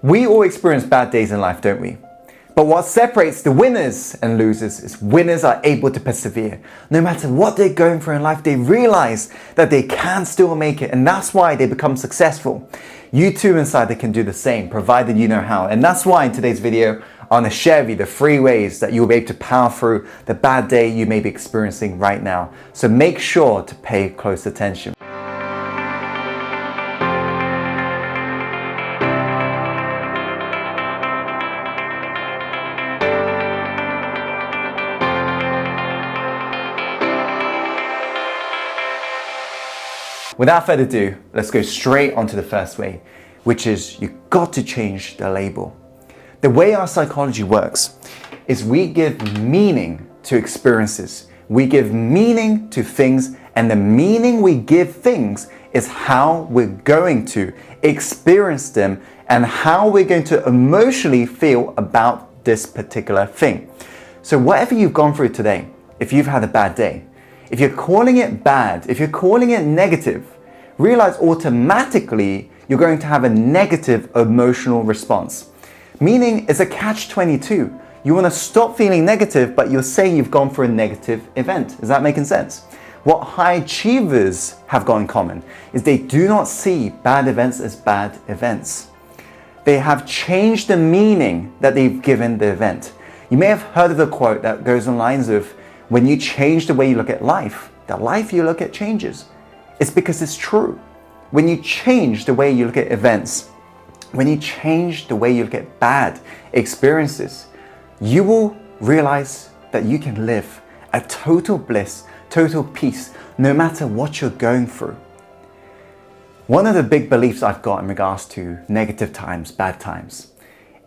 We all experience bad days in life, don't we? But what separates the winners and losers is winners are able to persevere. No matter what they're going through in life, they realize that they can still make it, and that's why they become successful. You too inside can do the same, provided you know how. And that's why in today's video, I want to share with you the 3 ways that you'll be able to power through the bad day you may be experiencing right now. So make sure to pay close attention. Without further ado, let's go straight onto the first way, which is you've got to change the label. The way our psychology works is we give meaning to experiences. We give meaning to things, and the meaning we give things is how we're going to experience them and how we're going to emotionally feel about this particular thing. So whatever you've gone through today, if you've had a bad day, if you're calling it bad, if you're calling it negative, realize automatically you're going to have a negative emotional response. Meaning it's a catch-22. You want to stop feeling negative, but you're saying you've gone through a negative event. Is that making sense? What high achievers have got in common is they do not see bad events as bad events. They have changed the meaning that they've given the event. You may have heard of the quote that goes on lines of, when you change the way you look at life, the life you look at changes. It's because it's true. When you change the way you look at events, when you change the way you look at bad experiences, you will realize that you can live a total bliss, total peace, no matter what you're going through. One of the big beliefs I've got in regards to negative times, bad times,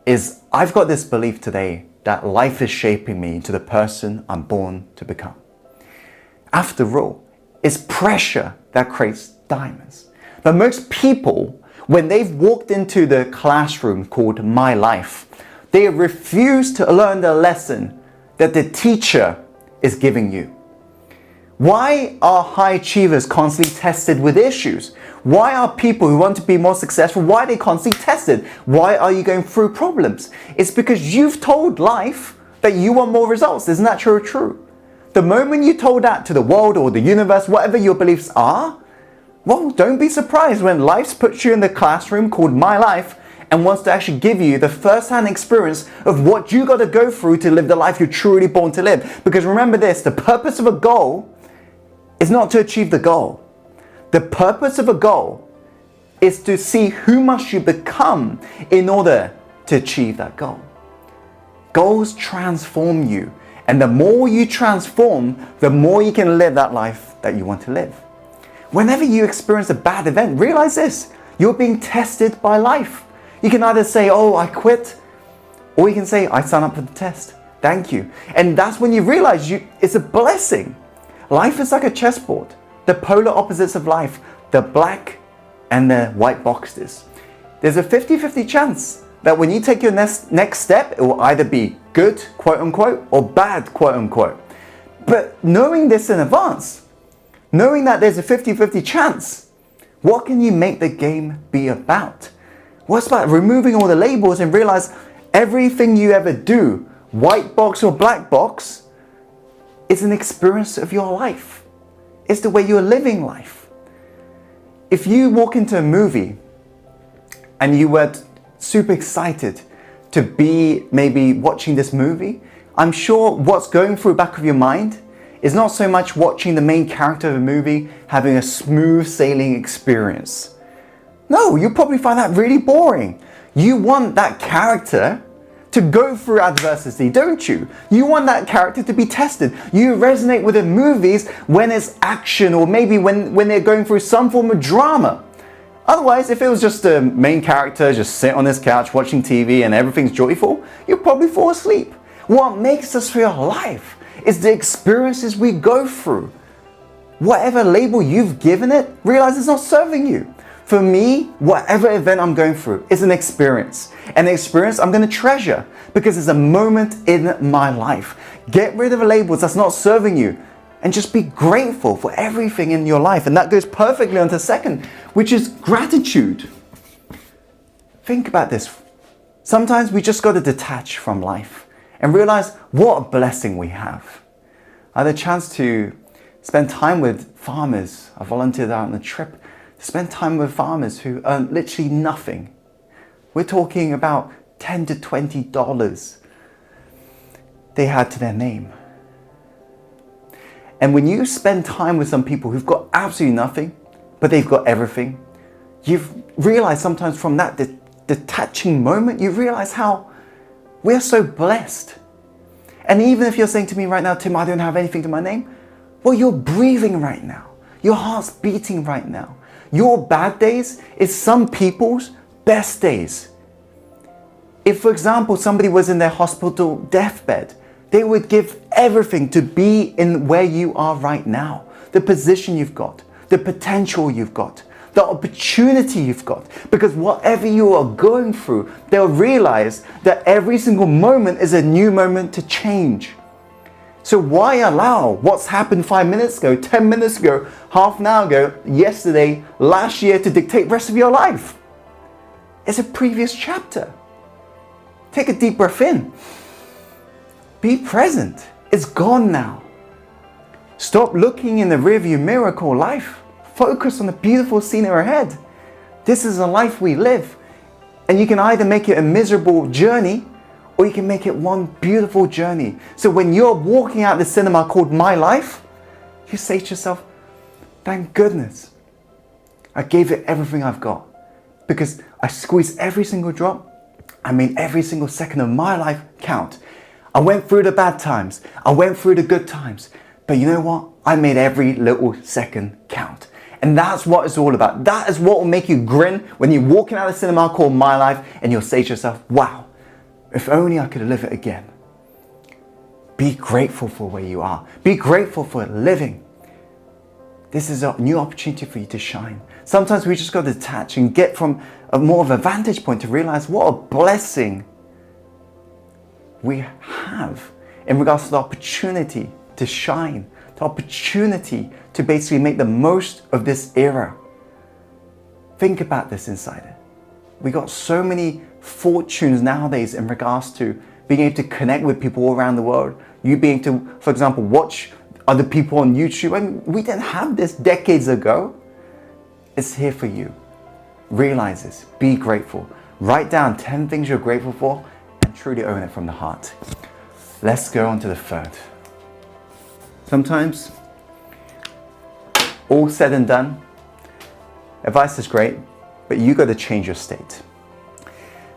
is I've got this belief today that life is shaping me into the person I'm born to become. After all, it's pressure that creates diamonds. But most people, when they've walked into the classroom called My Life, they refuse to learn the lesson that the teacher is giving you. Why are high achievers constantly tested with issues? Why are people who want to be more successful, why are they constantly tested? Why are you going through problems? It's because you've told life that you want more results. Isn't that true? The moment you told that to the world or the universe, whatever your beliefs are, well, don't be surprised when life puts you in the classroom called My Life and wants to actually give you the first-hand experience of what you got to go through to live the life you're truly born to live. Because remember this, the purpose of a goal is not to achieve the goal. The purpose of a goal is to see who must you become in order to achieve that goal. Goals transform you, and the more you transform, the more you can live that life that you want to live. Whenever you experience a bad event, realize this, you're being tested by life. You can either say, oh, I quit, or you can say, I signed up for the test. Thank you. And that's when you realize it's a blessing. Life is like a chessboard. The polar opposites of life, the black and the white boxes. There's a 50-50 chance that when you take your next step, it will either be good, quote unquote, or bad, quote unquote. But knowing this in advance, knowing that there's a 50-50 chance, what can you make the game be about? What's about removing all the labels and realize everything you ever do, white box or black box, is an experience of your life. It's the way you're living life. If you walk into a movie and you were super excited to be maybe watching this movie, I'm sure what's going through the back of your mind is not so much watching the main character of a movie having a smooth sailing experience. No, you'll probably find that really boring. You want that character to go through adversity, don't you? You want that character to be tested. You resonate with the movies when it's action or maybe when they're going through some form of drama. Otherwise, if it was just a main character just sit on his couch watching TV and everything's joyful, you'll probably fall asleep. What makes us feel alive is the experiences we go through. Whatever label you've given it, realize it's not serving you. For me, whatever event I'm going through is an experience. An experience I'm going to treasure because it's a moment in my life. Get rid of the labels that's not serving you and just be grateful for everything in your life. And that goes perfectly onto the second, which is gratitude. Think about this. Sometimes we just got to detach from life and realize what a blessing we have. I had a chance to spend time with farmers. I volunteered out on a trip to spend time with farmers who earn literally nothing. We're talking about $10 to $20 they had to their name. And when you spend time with some people who've got absolutely nothing, but they've got everything, you've realized sometimes from that detaching moment, you realize how we're so blessed. And even if you're saying to me right now, Tim, I don't have anything to my name, well, you're breathing right now. Your heart's beating right now. Your bad days is some people's best days. If, for example, somebody was in their hospital deathbed, they would give everything to be in where you are right now. The position you've got, the potential you've got, the opportunity you've got. Because whatever you are going through, they'll realize that every single moment is a new moment to change. So why allow what's happened 5 minutes ago, 10 minutes ago, half an hour ago, yesterday, last year to dictate the rest of your life? It's a previous chapter. Take a deep breath in. Be present. It's gone now. Stop looking in the rearview mirror called life. Focus on the beautiful scenery ahead. This is a life we live. And you can either make it a miserable journey or you can make it one beautiful journey. So when you're walking out the cinema called My Life, you say to yourself, thank goodness I gave it everything I've got, because I squeezed every single drop. I made every single second of my life count. I went through the bad times. I went through the good times. But you know what? I made every little second count. And that's what it's all about. That is what will make you grin when you're walking out of the cinema called My Life and you'll say to yourself, wow, if only I could live it again. Be grateful for where you are. Be grateful for living. This is a new opportunity for you to shine. Sometimes we just got to detach and get from a more of a vantage point to realize what a blessing we have in regards to the opportunity to shine, the opportunity to basically make the most of this era. Think about this, insider. We got so many fortunes nowadays in regards to being able to connect with people all around the world. You being able to, for example, watch other people on YouTube. I mean, we didn't have this decades ago. It's here for you. Realize this. Be grateful. Write down 10 things you're grateful for and truly own it from the heart. Let's go on to the third. Sometimes, all said and done, advice is great, but you got to change your state.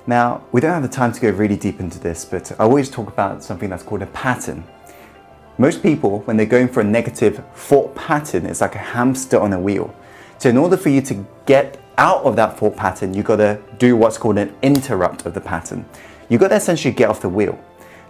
Now, we don't have the time to go really deep into this, but I always talk about something that's called a pattern. Most people, when they're going for a negative thought pattern, it's like a hamster on a wheel. So in order for you to get out of that thought pattern, you got to do what's called an interrupt of the pattern. You got to essentially get off the wheel.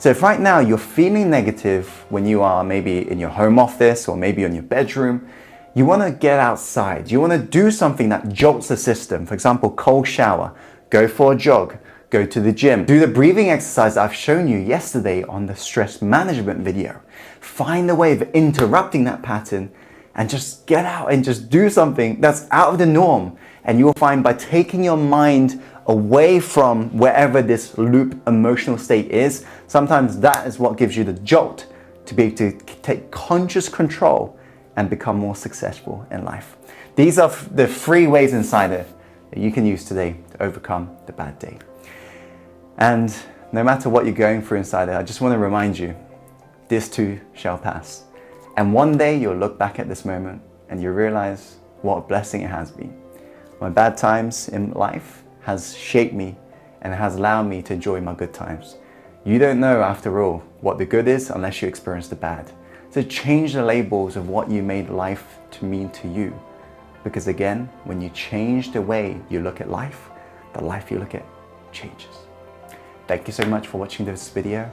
So if right now you're feeling negative when you are maybe in your home office or maybe in your bedroom, you want to get outside. You want to do something that jolts the system. For example, cold shower, go for a jog, go to the gym, do the breathing exercise I've shown you yesterday on the stress management video. Find a way of interrupting that pattern and just get out and just do something that's out of the norm. And you'll find by taking your mind away from wherever this loop emotional state is, sometimes that is what gives you the jolt to be able to take conscious control and become more successful in life. These are the 3 ways inside it that you can use today to overcome the bad day. And no matter what you're going through inside it, I just want to remind you, this too shall pass. And one day you'll look back at this moment and you realize what a blessing it has been. My bad times in life has shaped me and has allowed me to enjoy my good times. You don't know, after all, what the good is unless you experience the bad. So change the labels of what you made life to mean to you. Because again, when you change the way you look at life, the life you look at changes. Thank you so much for watching this video.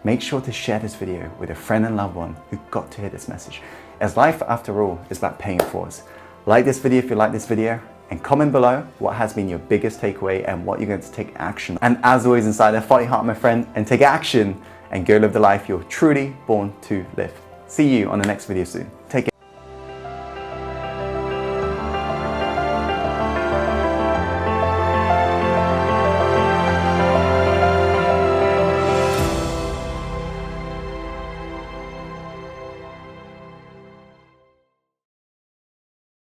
Make sure to share this video with a friend and loved one who got to hear this message. As life, after all, is about paying it forward. Like this video if you like this video, and comment below what has been your biggest takeaway and what you're going to take action. And as always, Insider, follow your heart, my friend, and take action and go live the life you're truly born to live. See you on the next video soon.